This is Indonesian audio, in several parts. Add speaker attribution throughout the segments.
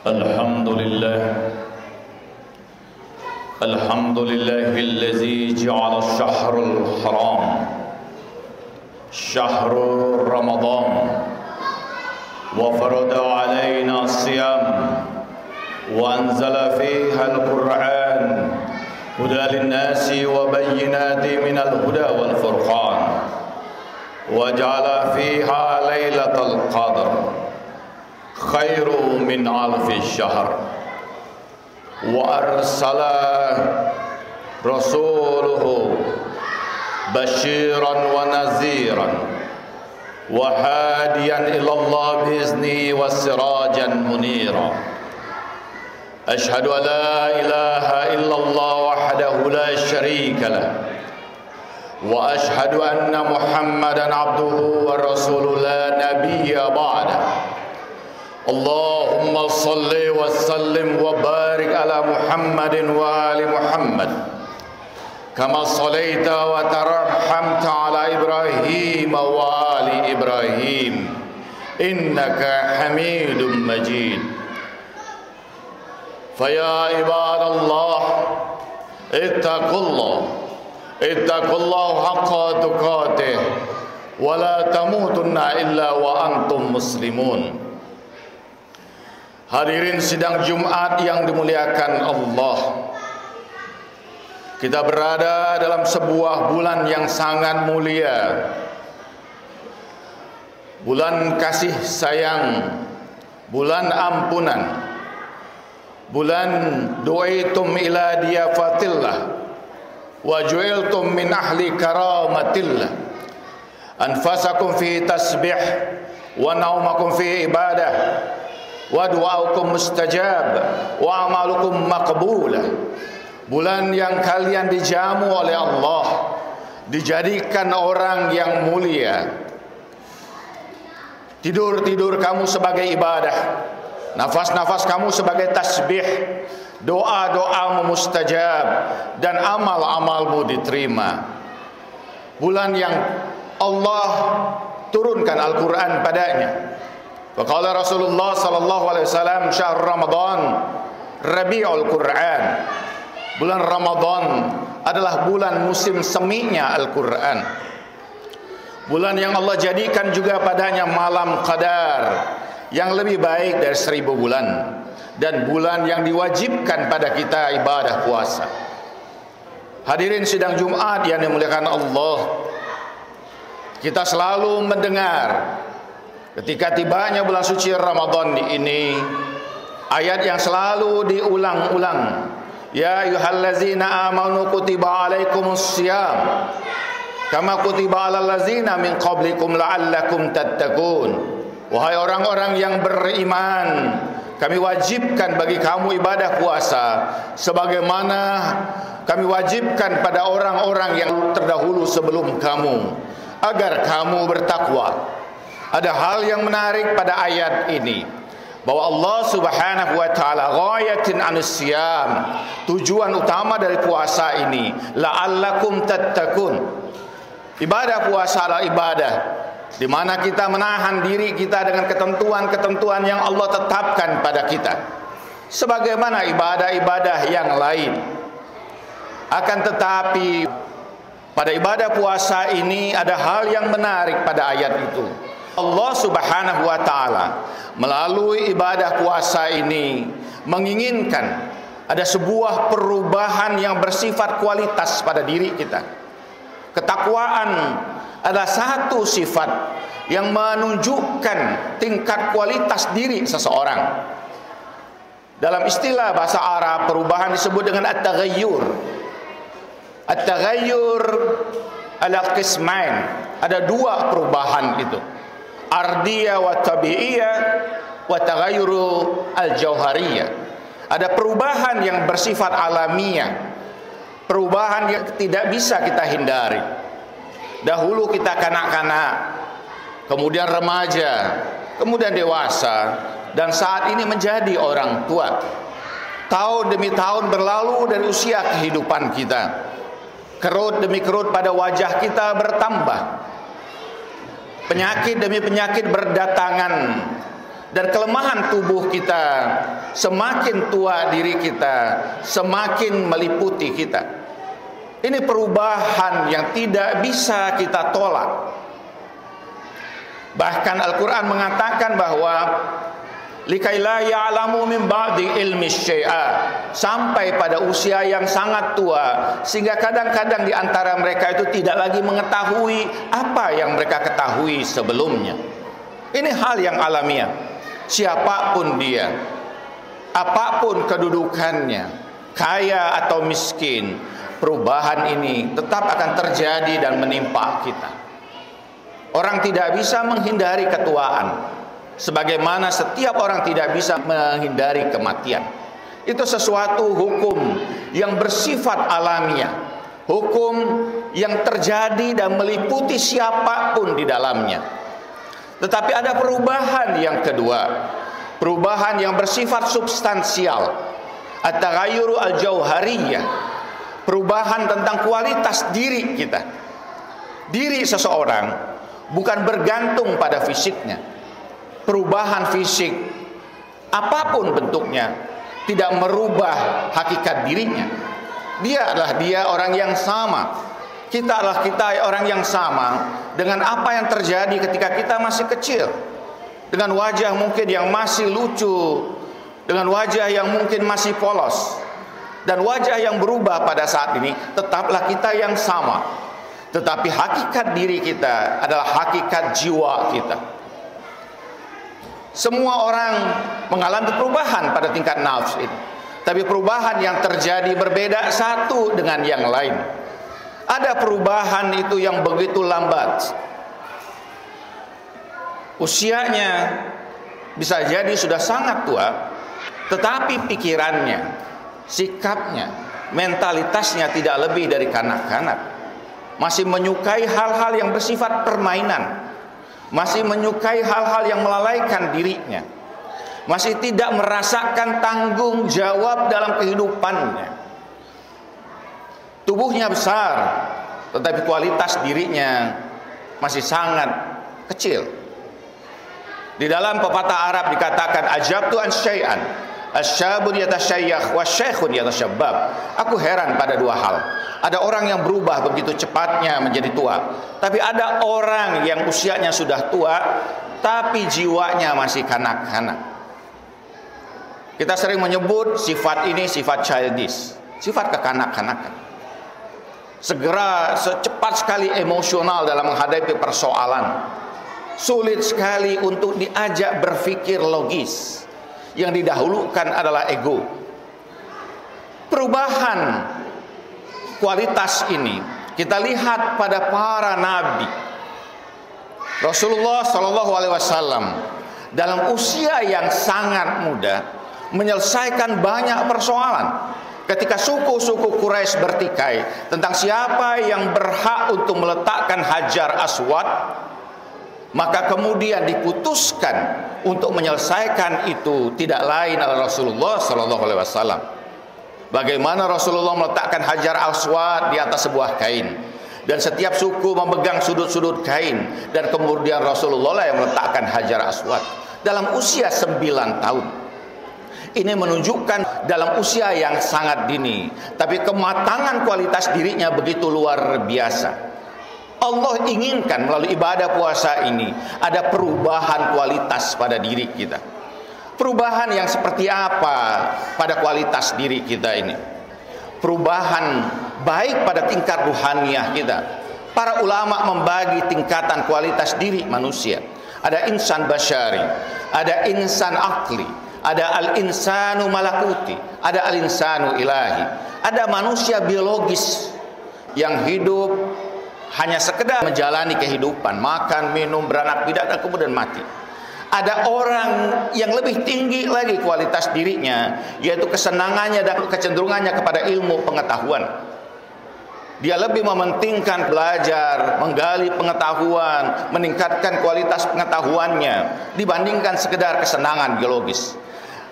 Speaker 1: الحمد لله الذي جعل الشهر الحرام شهر رمضان وفرض علينا الصيام وأنزل فيها القرآن هدى للناس وبينات من الهدى والفرقان وجعل فيها ليلة القدر خير من ألف الشهر وأرسل رسوله بشيرا ونذيرا وهاديا إلى الله بإذنه وسراجا منيرا أشهد أن لا إله إلا الله وحده لا شريك له وأشهد أن محمدا عبده ورسوله لا نبي بعده اللهم صل وسلم وبارك على محمد وآل محمد كما صليت وترحمت على إبراهيم وآل إبراهيم إنك حميد مجيد فيا عباد الله اتقوا الله حق تقاته ولا تموتن إلا وأنتم مسلمون. Hadirin sidang Jumat yang dimuliakan Allah, kita berada dalam sebuah bulan yang sangat mulia, bulan kasih sayang, bulan ampunan, bulan du'aitum ila diyafatillah wa ju'iltum min ahli karamatillah, anfasakum fi tasbih wa naumakum fi ibadah wa du'aukum mustajab wa amalukum maqbulah. Bulan yang kalian dijamu oleh Allah, dijadikan orang yang mulia. Tidur-tidur kamu sebagai ibadah, nafas-nafas kamu sebagai tasbih, doa-doamu mustajab, dan amal-amalmu diterima. Bulan yang Allah turunkan Al-Quran padanya. Waqala Rasulullah sallallahu alaihi wasallam, syahr Ramadan Rabiul Quran. Bulan Ramadan adalah bulan musim seminya Al-Quran. Bulan yang Allah jadikan juga padanya malam qadar yang lebih baik dari 1000 bulan, dan bulan yang diwajibkan pada kita ibadah puasa. Hadirin sidang Jumat yang dimuliakan Allah, kita selalu mendengar ketika tibanya bulan suci Ramadan ini ayat yang selalu diulang-ulang, ya ayyuhallazina amanu kutiba alaikumusiyam kama kutiba alal ladzina min qablikum la'allakum tattaqun. Wahai orang-orang yang beriman, kami wajibkan bagi kamu ibadah puasa sebagaimana kami wajibkan pada orang-orang yang terdahulu sebelum kamu, agar kamu bertakwa. Ada hal yang menarik pada ayat ini, bahwa Allah Subhanahu wa taala ghayatin anusyam, tujuan utama dari puasa ini la'allakum tattaqun. Ibadah puasa adalah ibadah di mana kita menahan diri kita dengan ketentuan-ketentuan yang Allah tetapkan pada kita, sebagaimana ibadah-ibadah yang lain. Akan tetapi pada ibadah puasa ini ada hal yang menarik pada ayat itu. Allah Subhanahu wa taala melalui ibadah puasa ini menginginkan ada sebuah perubahan yang bersifat kualitas pada diri kita. Ketakwaan adalah satu sifat yang menunjukkan tingkat kualitas diri seseorang. Dalam istilah bahasa Arab, perubahan disebut dengan at-taghayyur. At-taghayyur ala qismain. Ada dua perubahan itu, ardiyah wa tabi'iyah wa taghayyuru al-jauhariyah. Ada perubahan yang bersifat alamiah, perubahan yang tidak bisa kita hindari. Dahulu kita kanak-kanak, kemudian remaja, kemudian dewasa, dan saat ini menjadi orang tua. Tahun demi tahun berlalu dari usia kehidupan kita. Kerut demi kerut pada wajah kita bertambah. Penyakit demi penyakit berdatangan. dan kelemahan tubuh kita, semakin tua diri kita, semakin meliputi kita. Ini perubahan yang tidak bisa kita tolak. Bahkan Al-Quran mengatakan bahwa likai la ya'lamu min ba'di ilmi syai'a, sampai pada usia yang sangat tua, sehingga kadang-kadang di antara mereka itu tidak lagi mengetahui apa yang mereka ketahui sebelumnya. Ini hal yang alamiah. Siapapun dia, apapun kedudukannya, kaya atau miskin, perubahan ini tetap akan terjadi dan menimpa kita. Orang tidak bisa menghindari ketuaan, sebagaimana setiap orang tidak bisa menghindari kematian. Itu sesuatu hukum yang bersifat alamiah, hukum yang terjadi dan meliputi siapapun di dalamnya. Tetapi ada perubahan yang kedua, perubahan yang bersifat substansial, at-taghayyuru al-jauhariyah, perubahan tentang kualitas diri kita. Diri seseorang bukan bergantung pada fisiknya. Perubahan fisik apapun bentuknya tidak merubah hakikat dirinya. Dia adalah dia, orang yang sama. Kita adalah kita, orang yang sama dengan apa yang terjadi ketika kita masih kecil, dengan wajah mungkin yang masih lucu, dengan wajah yang mungkin masih polos, dan wajah yang berubah pada saat ini. Tetaplah kita yang sama, tetapi hakikat diri kita adalah hakikat jiwa kita. Semua orang mengalami perubahan pada tingkat nafs ini, tapi perubahan yang terjadi berbeda satu dengan yang lain. Ada perubahan itu yang begitu lambat, usianya bisa jadi sudah sangat tua, tetapi pikirannya, sikapnya, mentalitasnya tidak lebih dari kanak-kanak. Masih menyukai hal-hal yang bersifat permainan, masih menyukai hal-hal yang melalaikan dirinya, masih tidak merasakan tanggung jawab dalam kehidupannya. Tubuhnya besar, tetapi kualitas dirinya masih sangat kecil. Di dalam pepatah Arab dikatakan, ajabtu an syai'an, asyabun yatasyayyakh wa syaikhun yatasyabbab. Aku heran pada dua hal. Ada orang yang berubah begitu cepatnya menjadi tua, tapi ada orang yang usianya sudah tua tapi jiwanya masih kanak-kanak. Kita sering menyebut sifat ini sifat childish, sifat kekanak-kanakan. Segera, secepat sekali emosional dalam menghadapi persoalan. Sulit sekali untuk diajak berpikir logis. Yang didahulukan adalah ego. Perubahan kualitas ini kita lihat pada para nabi. Rasulullah SAW dalam usia yang sangat muda menyelesaikan banyak persoalan. Ketika suku-suku Quraisy bertikai tentang siapa yang berhak untuk meletakkan Hajar Aswad, maka kemudian diputuskan untuk menyelesaikan itu tidak lain adalah Rasulullah SAW. Bagaimana Rasulullah meletakkan Hajar Aswad di atas sebuah kain, dan setiap suku memegang sudut-sudut kain, dan kemudian Rasulullah lah yang meletakkan Hajar Aswad dalam usia 9 tahun. Ini menunjukkan dalam usia yang sangat dini, tapi kematangan kualitas dirinya begitu luar biasa. Allah inginkan melalui ibadah puasa ini ada perubahan kualitas pada diri kita. Perubahan yang seperti apa pada kualitas diri kita ini? Perubahan baik pada tingkat ruhaniyah kita. Para ulama membagi tingkatan kualitas diri manusia. Ada insan basyari, ada insan akli, ada al-insanu malakuti, ada al-insanu ilahi. Ada manusia biologis yang hidup hanya sekedar menjalani kehidupan, makan, minum, beranak pidak, dan kemudian mati. Ada orang yang lebih tinggi lagi kualitas dirinya, yaitu kesenangannya dan kecenderungannya kepada ilmu pengetahuan. Dia lebih mementingkan belajar, menggali pengetahuan, meningkatkan kualitas pengetahuannya dibandingkan sekedar kesenangan biologis.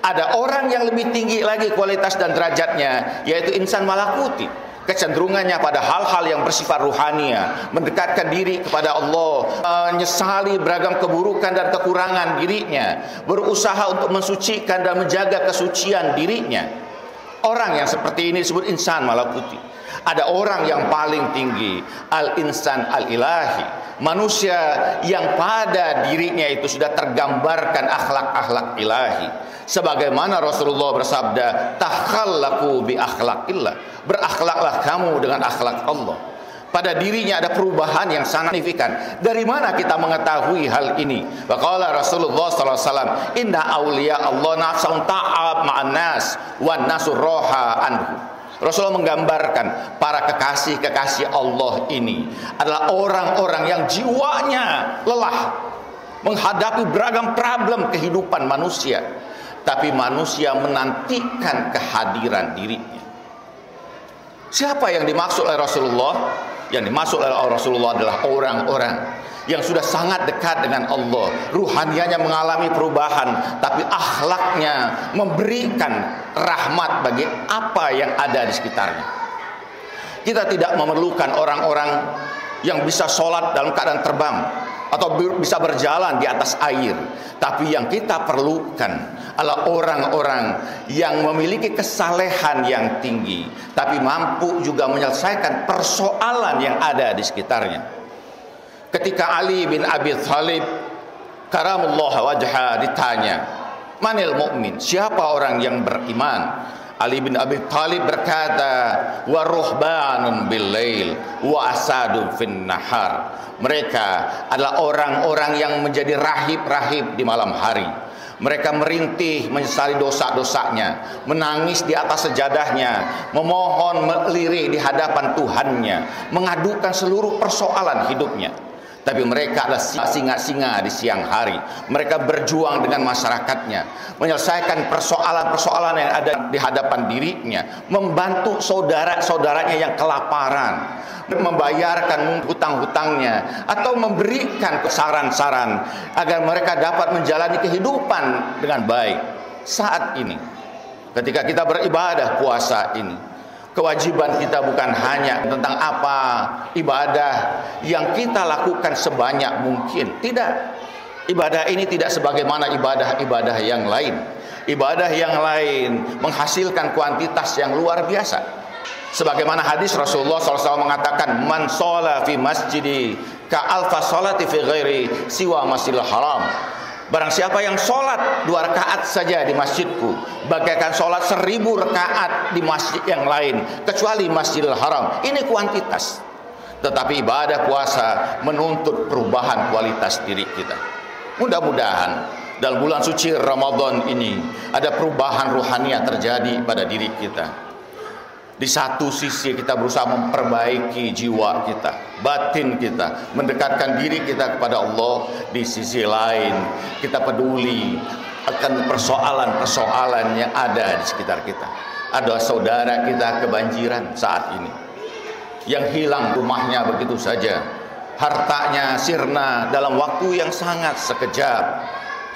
Speaker 1: Ada orang yang lebih tinggi lagi kualitas dan derajatnya, yaitu insan malakuti. kecenderungannya pada hal-hal yang bersifat ruhania, mendekatkan diri kepada Allah, menyesali beragam keburukan dan kekurangan dirinya, berusaha untuk mensucikan dan menjaga kesucian dirinya. Orang yang seperti ini disebut insan malakuti. Ada orang yang paling tinggi, al-insan al-ilahi, manusia yang pada dirinya itu sudah tergambarkan akhlak-akhlak ilahi. Sebagaimana Rasulullah bersabda, takhallaku bi akhlaqillah, berakhlaklah kamu dengan akhlak Allah. Pada dirinya ada perubahan yang sangat signifikan. Dari mana kita mengetahui hal ini? Waqala Rasulullah sallallahu alaihi wasallam, inna awliya Allah nafsun ta'ab ma'an nas wan nasur roha anhu. Rasulullah menggambarkan para kekasih-kekasih Allah ini adalah orang-orang yang jiwanya lelah menghadapi beragam problem kehidupan manusia, tapi manusia menantikan kehadiran dirinya. Siapa yang dimaksud oleh Rasulullah? Yang dimaksud oleh Rasulullah adalah orang-orang yang sudah sangat dekat dengan Allah, ruhanianya mengalami perubahan, tapi akhlaknya memberikan rahmat bagi apa yang ada di sekitarnya. Kita tidak memerlukan orang-orang yang bisa sholat dalam keadaan terbang atau bisa berjalan di atas air, tapi yang kita perlukan adalah orang-orang yang memiliki kesalehan yang tinggi, tapi mampu juga menyelesaikan persoalan yang ada di sekitarnya. Ketika Ali bin Abi Thalib karamullah wajha ditanya, manil mu'min, siapa orang yang beriman? Ali bin Abi Thalib berkata, wa ruhbanun bil lail wa asadun fin nahar. Mereka adalah orang-orang yang menjadi rahib-rahib di malam hari. Mereka merintih menyesali dosa-dosanya, menangis di atas sejadahnya, memohon melirih di hadapan Tuhannya, mengadukan seluruh persoalan hidupnya. Tapi mereka adalah singa-singa di siang hari. Mereka berjuang dengan masyarakatnya, menyelesaikan persoalan-persoalan yang ada di hadapan dirinya, membantu saudara-saudaranya yang kelaparan, membayarkan hutang-hutangnya, atau memberikan saran-saran agar mereka dapat menjalani kehidupan dengan baik. Saat ini, ketika kita beribadah puasa ini, kewajiban kita bukan hanya tentang apa ibadah yang kita lakukan sebanyak mungkin. Tidak. Ibadah ini tidak sebagaimana ibadah-ibadah yang lain. Ibadah yang lain menghasilkan kuantitas yang luar biasa. Sebagaimana hadis Rasulullah SAW mengatakan, man shola fi masjidi ka alfa sholati fi ghairi siwa masjidil haram. Barang siapa yang sholat 2 rakaat saja di masjidku, bagaikan sholat 1000 rakaat di masjid yang lain, kecuali Masjidil Haram. Ini kuantitas. Tetapi ibadah puasa menuntut perubahan kualitas diri kita. Mudah-mudahan dalam bulan suci Ramadan ini ada perubahan ruhania terjadi pada diri kita. Di satu sisi kita berusaha memperbaiki jiwa kita, batin kita, mendekatkan diri kita kepada Allah. Di sisi lain kita peduli akan persoalan-persoalan yang ada di sekitar kita. Ada saudara kita kebanjiran saat ini, yang hilang rumahnya begitu saja, hartanya sirna dalam waktu yang sangat sekejap,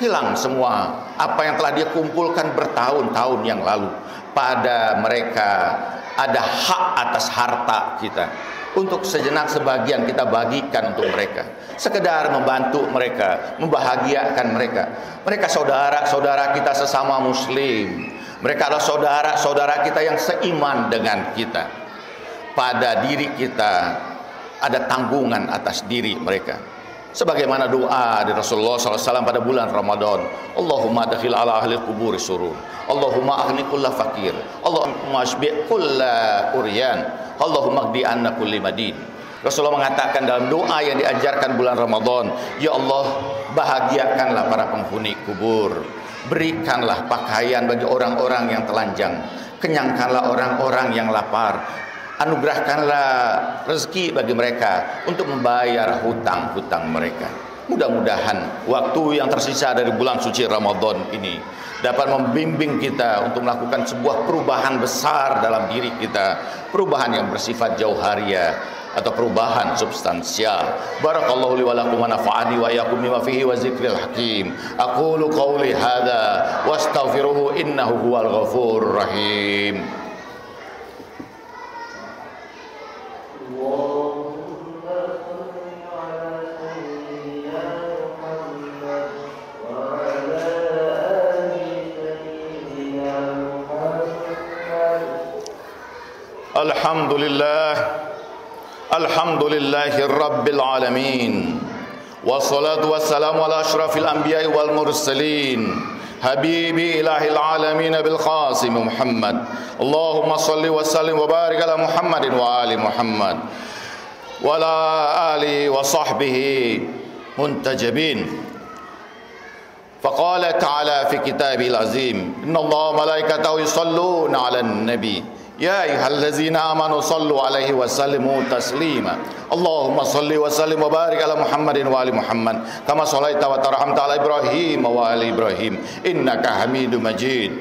Speaker 1: hilang semua apa yang telah dia kumpulkan bertahun-tahun yang lalu. Pada mereka ada hak atas harta kita. Untuk sejenak sebagian kita bagikan untuk mereka, sekedar membantu mereka, membahagiakan mereka. Mereka saudara-saudara kita sesama muslim. Mereka adalah saudara-saudara kita yang seiman dengan kita. Pada diri kita ada tanggungan atas diri mereka. Sebagaimana doa di Rasulullah SAW pada bulan Ramadan, Allahumma dakhil ala ahli kubur surur, Allahumma aghni kulla fakir, Allahumma asbi' kulla uryan, Allahumma qdi anna kulli madin. Rasulullah mengatakan dalam doa yang diajarkan bulan Ramadan, ya Allah, bahagiakanlah para penghuni kubur, berikanlah pakaian bagi orang-orang yang telanjang, kenyangkanlah orang-orang yang lapar, anugerahkanlah rezeki bagi mereka untuk membayar hutang-hutang mereka. Mudah-mudahan waktu yang tersisa dari bulan suci Ramadan ini dapat membimbing kita untuk melakukan sebuah perubahan besar dalam diri kita, perubahan yang bersifat jauhariyah atau perubahan substansial. Barakallahu li wa lakum wa nafa'ani wa iyyakum bima fihi wa zikril hakim. Aqulu qawli hadza wastaghfiruhu innahu huwal ghafurur rahim. Alhamdulillah, alhamdulillahi rabbil alamin. Wassalatu wassalamu ala asyrafil anbiya'i wal mursalin, habibi ilahil alamin bil qasim Muhammad. Allahumma salli wa sallim wa barik ala Muhammadin wa ali Muhammad wa ala ali wa sahbihi muntajabin. Faqala ta'ala fi kitabil azim, inna Allah malaikatahu yusalluna ala nabi ya ayyuhallazina amanu sallu alaihi wa sallimu taslima. Allahumma salli wa sallim wa barik ala Muhammadin wa ali Muhammad kama shallaita wa tarhamta ala Ibrahim wa ali Ibrahim innaka Hamidum Majid.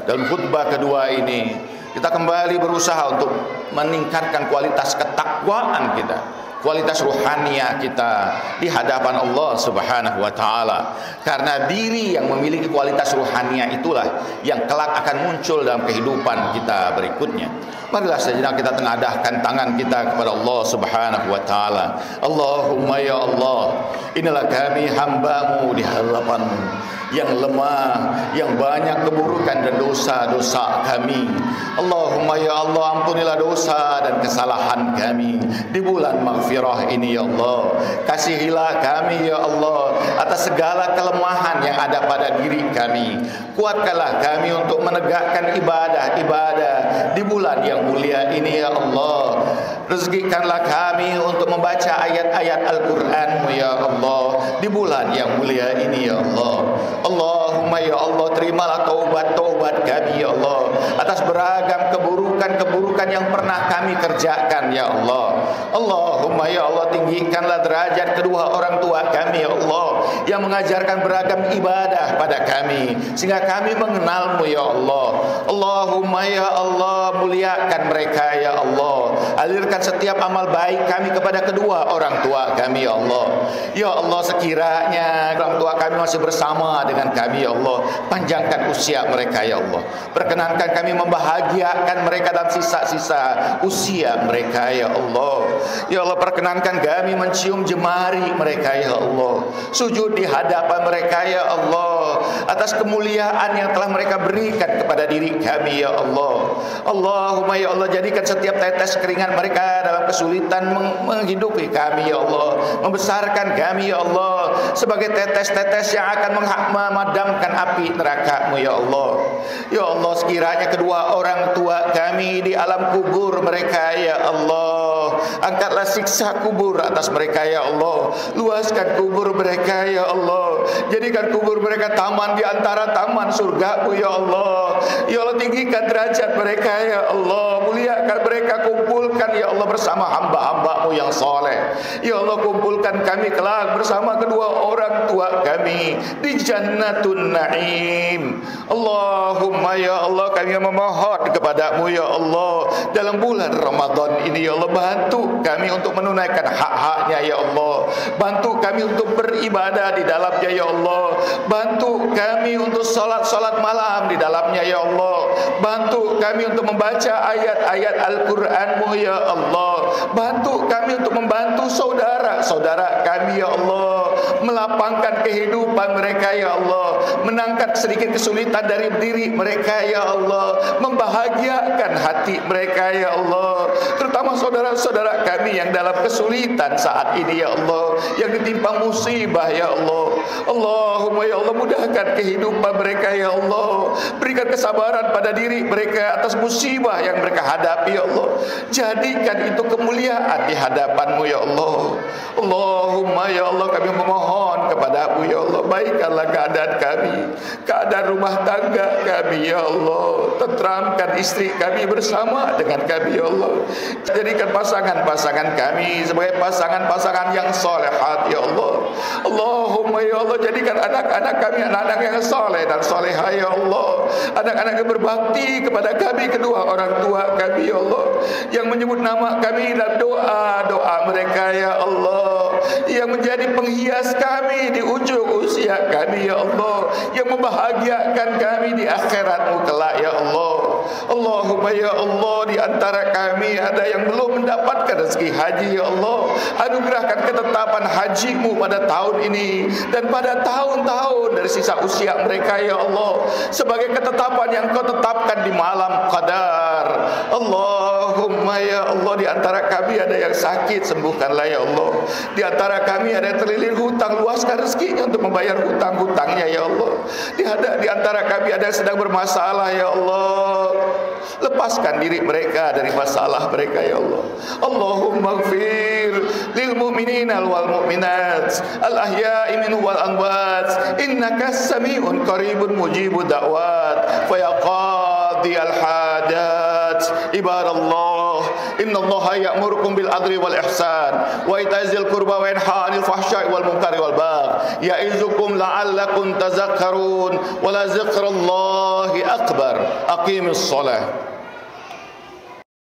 Speaker 1: Dalam khutbah kedua ini kita kembali berusaha untuk meningkatkan kualitas ketakwaan kita, kualitas ruhaniah kita di hadapan Allah Subhanahu wa taala. Karena diri yang memiliki kualitas ruhaniah itulah yang kelak akan muncul dalam kehidupan kita berikutnya. Marilah sejenak kita tengadahkan tangan kita kepada Allah Subhanahu wa taala. Allahumma ya Allah, inilah kami hamba-Mu di hadapan-Mu yang lemah, yang banyak keburukan dan dosa-dosa kami. Allahumma ya Allah, ampunilah dosa dan kesalahan kami di bulan maghfirah ini ya Allah. Kasihilah kami ya Allah atas segala kelemahan yang ada pada diri kami. Kuatkanlah kami untuk menegakkan ibadah-ibadah di bulan yang mulia ini ya Allah. Rezekikanlah kami untuk membaca ayat-ayat Al-Quran ya Allah di bulan yang mulia ini ya Allah. Allahumma ya Allah, terimalah taubat-taubat kami ya Allah atas beragam keburukan-keburukan yang pernah kami kerjakan ya Allah. Allahumma ya Allah, tinggikanlah derajat kedua orang tua kami ya Allah yang mengajarkan beragam ibadah pada kami sehingga kami mengenal-Mu ya Allah. Allahumma ya Allah, muliakan mereka ya Allah. Alirkan setiap amal baik kami kepada kedua orang tua kami ya Allah. Ya Allah, sekiranya orang tua kami masih bersama dengan kami ya Allah, panjangkan usia mereka ya Allah. Perkenankan kami membahagiakan mereka dalam sisa-sisa usia mereka ya Allah. Ya Allah, perkenankan kami mencium jemari mereka ya Allah, sujud di hadapan mereka ya Allah atas kemuliaan yang telah mereka berikan kepada diri kami ya Allah. Allahumma ya Allah, jadikan setiap tetes keringat mereka dalam kesulitan menghidupi kami ya Allah, membesarkan kami ya Allah sebagai tetes-tetes yang akan memadamkan api neraka-Mu ya Allah. Ya Allah, sekiranya kedua orang tua kami di alam kubur mereka ya Allah, angkatlah siksa kubur atas mereka ya Allah. Luaskan kubur mereka ya Allah, jadikan kubur mereka taman di antara taman surga-Mu ya Allah. Ya Allah, tinggikan derajat mereka ya Allah, muliakan mereka, kumpulkan ya Allah bersama hamba-hamba-Mu yang soleh. Ya Allah, kumpulkan kami kelak bersama kedua orang tua kami di Jannatun Naim. Allahumma ya Allah, kami memohon kepada-Mu ya Allah dalam bulan Ramadan ini ya Allah, bantu kami untuk menunaikan hak-haknya ya Allah. Bantu kami untuk beribadah di dalamnya ya Allah. Bantu kami untuk salat-salat malam di dalamnya ya Allah. Bantu kami untuk membaca ayat-ayat Al-Quran-Mu ya Allah. Bantu kami untuk membantu saudara-saudara kami ya Allah, melapangkan kehidupan mereka ya Allah, menangkat sedikit kesulitan dari diri mereka ya Allah, membahagiakan hati mereka ya Allah, terutama saudara-saudara kami yang dalam kesulitan saat ini ya Allah, yang ditimpa musibah ya Allah. Allahumma ya Allah, mudahkan kehidupan mereka ya Allah, berikan kesabaran pada diri mereka atas musibah yang mereka hadapi ya Allah. Jadikan itu kemuliaan di hadapan-Mu ya Allah. Allahumma ya Allah, kami memohon kepada-Mu ya Allah, baikkanlah keadaan kami, keadaan rumah tangga kami ya Allah. Tenteramkan istri kami bersama dengan kami ya Allah. Jadikan pasangan-pasangan kami sebagai pasangan-pasangan yang solehat ya Allah. Allahumma ya Allah, jadikan anak-anak kami anak-anak yang soleh dan soleha ya Allah, anak-anak yang berbakti kepada kami kedua orang tua kami ya Allah, yang menyebut nama kami dalam doa-doa mereka ya Allah, yang menjadi penghias kami di ujung usia kami ya Allah, yang membahagiakan kami di akhirat-Mu kelak ya Allah. Allahumma ya Allah, di antara kami ada yang belum mendapatkan rezeki haji ya Allah, anugerahkan ketetapan haji-Mu pada tahun ini dan pada tahun-tahun dari sisa usia mereka ya Allah, sebagai ketetapan yang Kau tetapkan di malam qadar. Allahumma Allahumma ya Allah, di antara kami ada yang sakit, sembuhkanlah ya Allah. Di antara kami ada yang terlilit hutang, luaskan rezekinya untuk membayar hutang-hutangnya ya Allah. Di antara kami ada yang sedang bermasalah ya Allah, lepaskan diri mereka dari masalah mereka ya Allah. Allahumma ighfir lil mu'minina wal mu'minat al ahya'i minhum wal amwat innaka sami'un qaribun mujibud da'wat fa ya qadi al hajat. Ibadallah, innallaha ya'murukum bil adli wal ihsan wa ita'izil qurba wa yanha 'anil fahsya'i wal munkari wal baghi ya'izukum la'allakum tadhakkarun wa la zikrallahi akbar. Aqimus shalah.